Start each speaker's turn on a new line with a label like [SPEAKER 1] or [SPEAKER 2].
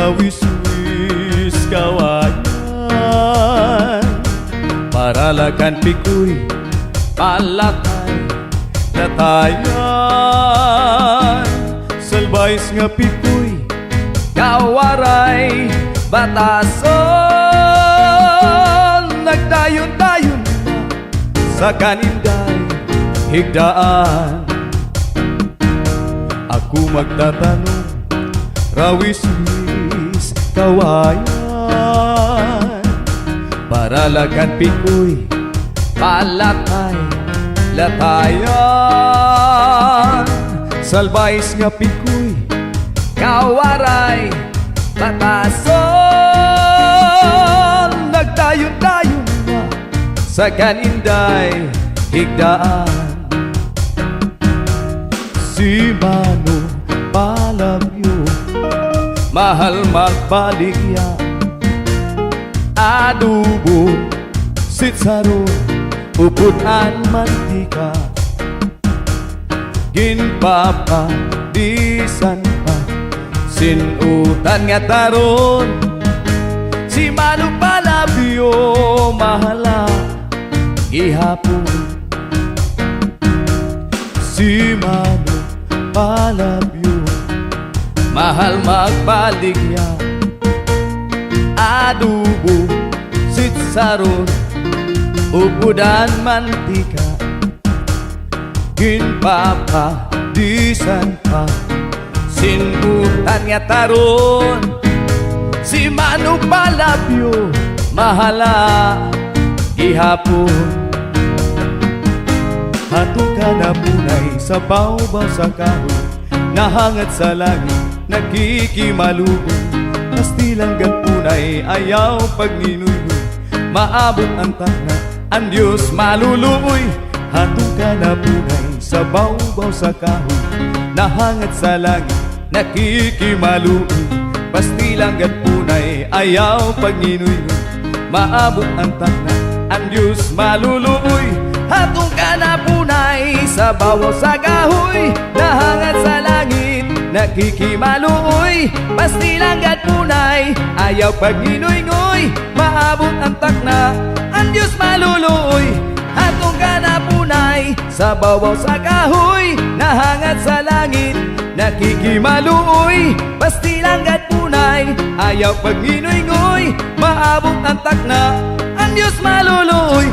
[SPEAKER 1] rawis-wis kawayan, paralakan pikoy palatay natayan, salbayis nga pikoy kawaray batason, nagdayon-dayon sa kaninday higdaan. Ako magtatanong, rawis-wis kawayan, paralakan pikoy palatay latayan, salbayis nga pikoy kawaray batason, nagdayon-dayon na sa kaninday higdaan. Si Mano Palabyo mahal magbaligya, adobo sitsaro uputan mantika, ginpapadisan pa sinutan nga taron. Si Mano Palabyo mahala gihapon, si Mano Palabyo mahal magbaligya, adobo sitsaron upudan mantika, ginpapadisan pa sinutan nga taron. Si Mano Palabyo mahala gihapon, hatong ka na punay sa bawbaw sa kahoy, nahangat sa langit nakikimalubong, pastilang punay ayaw pagninuynoy, maabot ang takna ang Diyos maluluoy. Hatong ka na punay sa bawbaw sa kahoy, nahangat sa langit nakikimalubong, pastilang punay ayaw pagninuynoy, maabot ang takna ang Diyos maluluoy. Hatong ka na punay sa bawaw sa kahoy, nahangat sa langit nakikimaluoy, pastilang punay ayaw pagninuynoy, maabot ang takna ang Diyos maluluoy. Hatong ka na punay sa bawaw sa kahoy, nahangat sa langit nakikimaluoy, pastilang punay ayaw pagninuynoy, maabot ang takna ang Diyos maluluoy.